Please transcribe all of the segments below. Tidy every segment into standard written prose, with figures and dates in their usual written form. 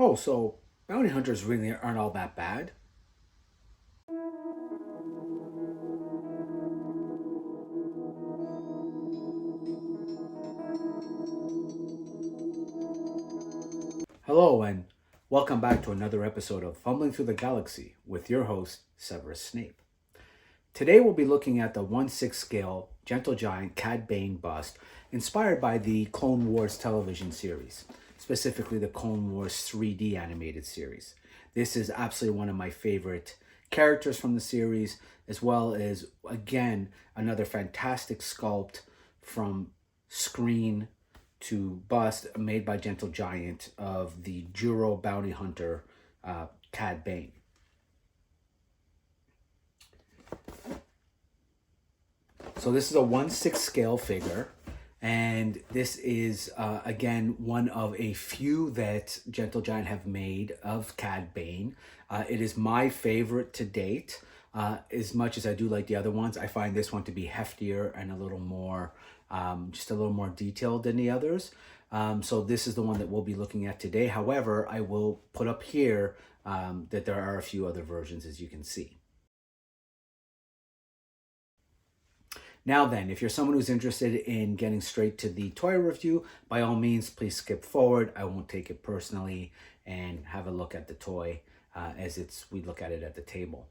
Oh, so bounty hunters really aren't all that bad? Hello, and welcome back to another episode of Fumbling Through the Galaxy with your host, Severus Snape. Today we'll be looking at the 1/6 scale Gentle Giant Cad Bane bust inspired by the Clone Wars television series, specifically the Clone Wars 3D animated series. This is absolutely one of my favorite characters from the series, as well as, again, another fantastic sculpt from screen to bust made by Gentle Giant of the Juro bounty hunter Cad Bane. So this is a 1/6 scale figure, and this is again one of a few that Gentle Giant have made of Cad Bane. It is my favorite to date. As much as I do like the other ones, I find this one to be heftier and a little more, just a little more detailed than the others. So this is the one that we'll be looking at today. However, I will put up here that there are a few other versions, as you can see. Now then, if you're someone who's interested in getting straight to the toy review, by all means, please skip forward. I won't take it personally and have a look at the toy we look at it at the table.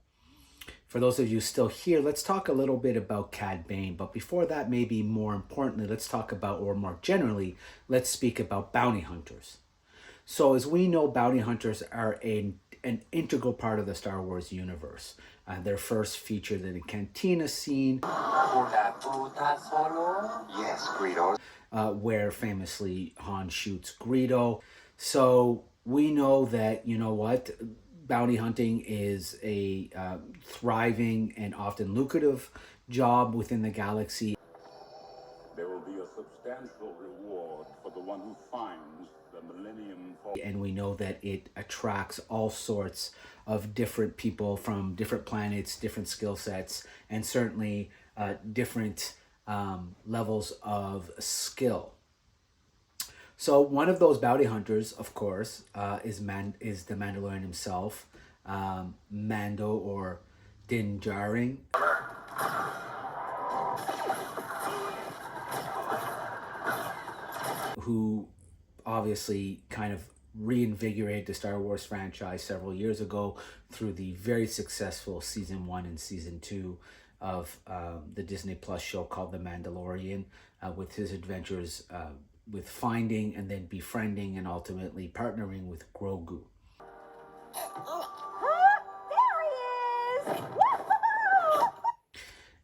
For those of you still here, let's talk a little bit about Cad Bane. But before that, maybe more importantly, let's talk about, or more generally, let's speak about bounty hunters. So as we know, bounty hunters are an integral part of the Star Wars universe. They're first featured in the cantina scene, Yes, Greedo. where famously Han shoots Greedo. So we know that, you know what, bounty hunting is a thriving and often lucrative job within the galaxy. There will be a substantial reward for the one who finds the Millennium Falcon. And we know that it attracts all sorts of different people from different planets, different skill sets, and certainly different levels of skill. So one of those bounty hunters, of course, is the Mandalorian himself, Mando, or Din Djarin, who obviously kind of reinvigorated the Star Wars franchise several years ago through the very successful season 1 and season 2 of the Disney Plus show called The Mandalorian, with his adventures with finding and then befriending and ultimately partnering with Grogu. There he is! Woo-hoo!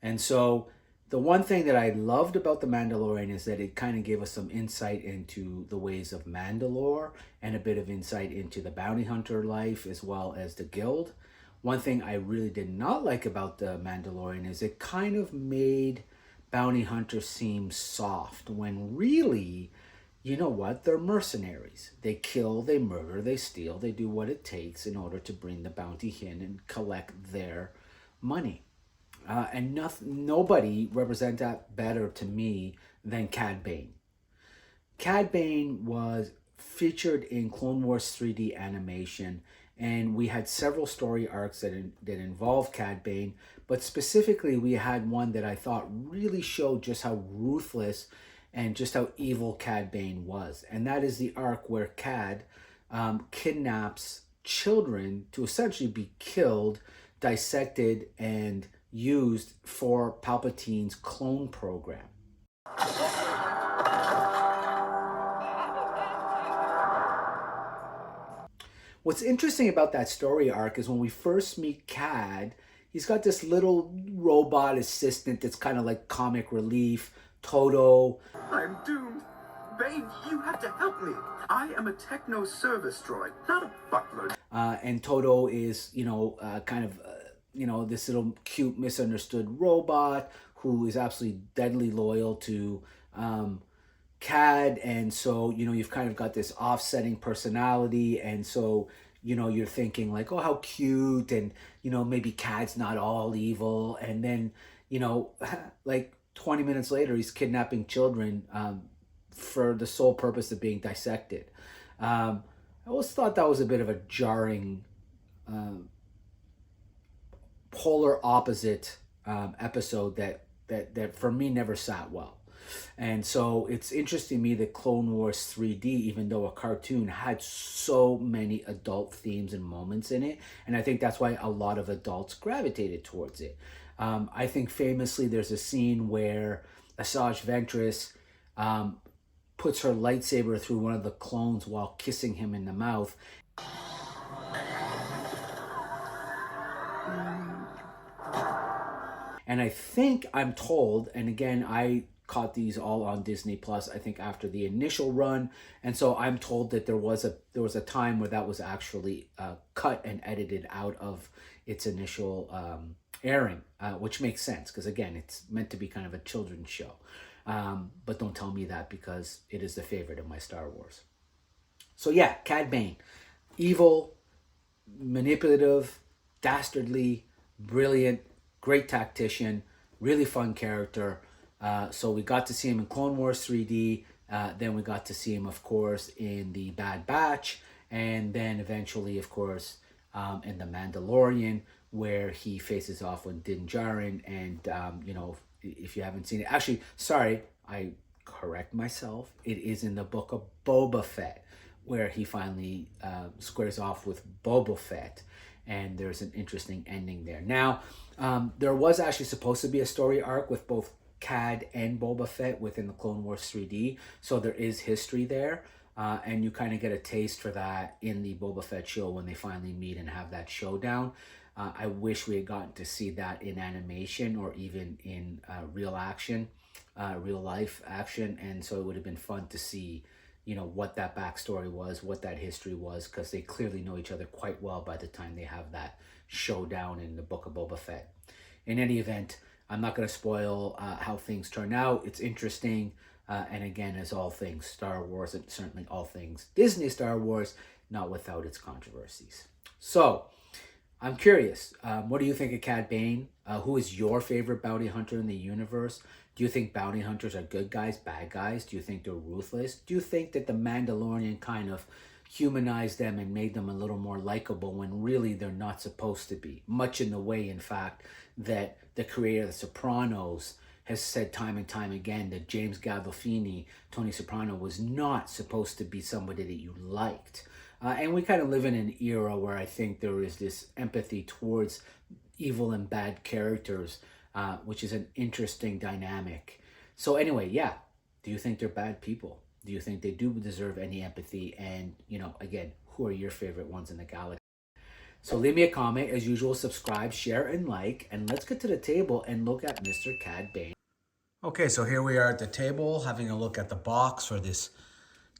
And so the one thing that I loved about The Mandalorian is that it kind of gave us some insight into the ways of Mandalore and a bit of insight into the bounty hunter life as well as the guild. One thing I really did not like about The Mandalorian is it kind of made bounty hunters seem soft when really, you know what, they're mercenaries. They kill, they murder, they steal, they do what it takes in order to bring the bounty in and collect their money. And nobody represents that better to me than Cad Bane. Cad Bane was featured in Clone Wars 3D animation, and we had several story arcs that involved Cad Bane, but specifically we had one that I thought really showed just how ruthless and just how evil Cad Bane was. And that is the arc where Cad kidnaps children to essentially be killed, dissected, and used for Palpatine's clone program. What's interesting about that story arc is when we first meet Cad, he's got this little robot assistant that's kind of like comic relief, Toto. I'm doomed. Bane, you have to help me. I am a techno service droid, not a butler. And Toto is, this little cute misunderstood robot who is absolutely deadly loyal to Cad. And so, you've kind of got this offsetting personality. And so, you're thinking like, oh, how cute. And, maybe Cad's not all evil. And then, like 20 minutes later, he's kidnapping children for the sole purpose of being dissected. I always thought that was a bit of a jarring, polar opposite episode that for me never sat well. And so it's interesting to me that Clone Wars 3D, even though a cartoon, had so many adult themes and moments in it. And I think that's why a lot of adults gravitated towards it. I think famously there's a scene where Asajj Ventress puts her lightsaber through one of the clones while kissing him in the mouth. And I think I'm told, and again, I caught these all on Disney Plus, I think after the initial run. And so I'm told that there was a time where that was actually cut and edited out of its initial airing, which makes sense because again, it's meant to be kind of a children's show. But don't tell me that because it is the favorite of my Star Wars. So yeah, Cad Bane, evil, manipulative, dastardly, brilliant, great tactician, really fun character. So we got to see him in Clone Wars 3D. Then we got to see him, of course, in the Bad Batch. And then eventually, of course, in The Mandalorian, where he faces off with Din Djarin. And, if you haven't seen it, actually, sorry, I correct myself. It is in the book of Boba Fett, where he finally squares off with Boba Fett. And there's an interesting ending there. Now, there was actually supposed to be a story arc with both Cad and Boba Fett within the Clone Wars 3D. So there is history there. And you kind of get a taste for that in the Boba Fett show when they finally meet and have that showdown. I wish we had gotten to see that in animation or even in real action, real life action. And so it would have been fun to see, what that backstory was, what that history was, because they clearly know each other quite well by the time they have that showdown in the Book of Boba Fett. In any event, I'm not going to spoil how things turn out. It's interesting. And again, as all things Star Wars, and certainly all things Disney Star Wars, not without its controversies. So, I'm curious, what do you think of Cad Bane? Who is your favorite bounty hunter in the universe? Do you think bounty hunters are good guys, bad guys? Do you think they're ruthless? Do you think that the Mandalorian kind of humanized them and made them a little more likable when really they're not supposed to be? Much in the way, in fact, that the creator of The Sopranos has said time and time again that James Gandolfini, Tony Soprano, was not supposed to be somebody that you liked. And we kind of live in an era where I think there is this empathy towards evil and bad characters, which is an interesting dynamic. So anyway, yeah, do you think they're bad people? Do you think they do deserve any empathy? And, again, who are your favorite ones in the galaxy? So leave me a comment. As usual, subscribe, share, and like. And let's get to the table and look at Mr. Cad Bane. Okay, so here we are at the table having a look at the box for this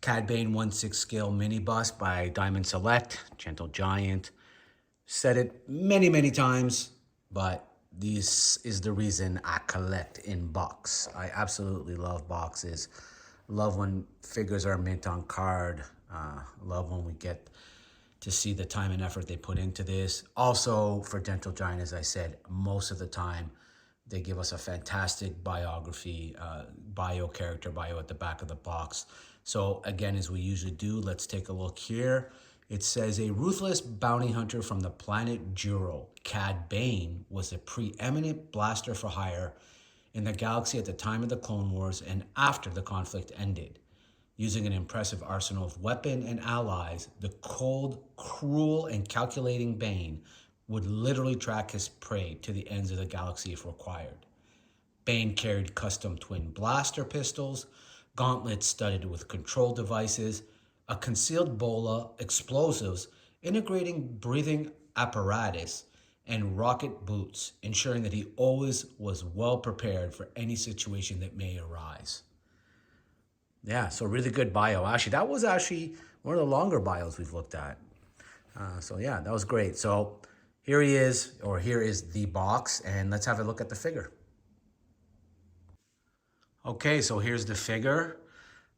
Cad Bane 1/6 scale mini bust by Diamond Select, Gentle Giant. Said it many, many times, but this is the reason I collect in box. I absolutely love boxes. Love when figures are mint on card. Love when we get to see the time and effort they put into this. Also, for Gentle Giant, as I said, most of the time, they give us a fantastic biography, bio at the back of the box. So again, as we usually do, let's take a look here. It says a ruthless bounty hunter from the planet Juro, Cad Bane, was a preeminent blaster for hire in the galaxy at the time of the Clone Wars and after the conflict ended. Using an impressive arsenal of weapon and allies, the cold, cruel, and calculating Bane would literally track his prey to the ends of the galaxy if required. Bane carried custom twin blaster pistols, gauntlets studded with control devices, a concealed bola, explosives, integrating breathing apparatus, and rocket boots, ensuring that he always was well prepared for any situation that may arise. Yeah, so really good bio. Actually, that was actually one of the longer bios we've looked at. So yeah, that was great. So here he is, or here is the box, and let's have a look at the figure. Okay, so here's the figure.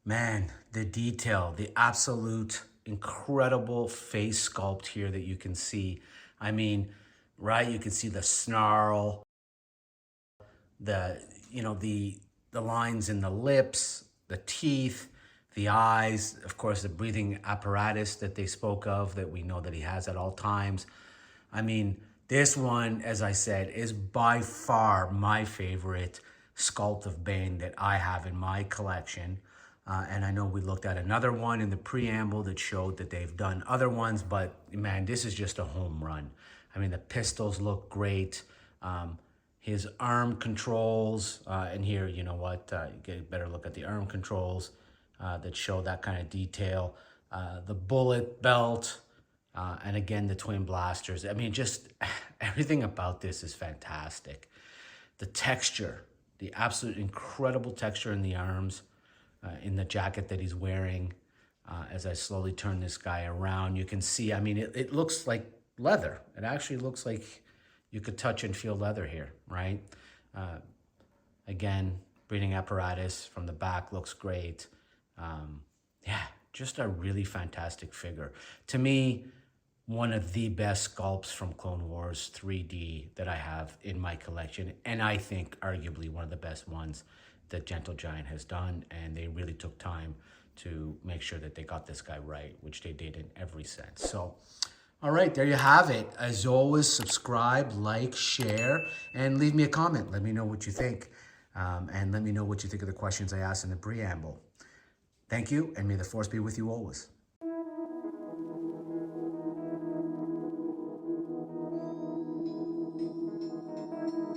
Man, the detail, the absolute incredible face sculpt here that you can see. I mean, right, you can see the snarl, the lines in the lips, the teeth, the eyes, of course, the breathing apparatus that they spoke of that we know that he has at all times. I mean, this one, as I said, is by far my favorite sculpt of Bane that I have in my collection. And I know we looked at another one in the preamble that showed that they've done other ones, but man, this is just a home run. I mean, the pistols look great. His arm controls, and here, you know what, you get a better look at the arm controls that show that kind of detail. The bullet belt, and again, the twin blasters. I mean, just everything about this is fantastic. The texture, the absolute incredible texture in the arms, in the jacket that he's wearing. As I slowly turn this guy around, you can see, I mean, it looks like leather. It actually looks like you could touch and feel leather here, right? Again, breathing apparatus from the back looks great. Yeah, just a really fantastic figure. To me, one of the best sculpts from Clone Wars 3D that I have in my collection, and I think arguably one of the best ones that Gentle Giant has done, and they really took time to make sure that they got this guy right, which they did in every sense. So, all right, there you have it. As always, subscribe, like, share, and leave me a comment. Let me know what you think, and let me know what you think of the questions I asked in the preamble. Thank you, and may the Force be with you always.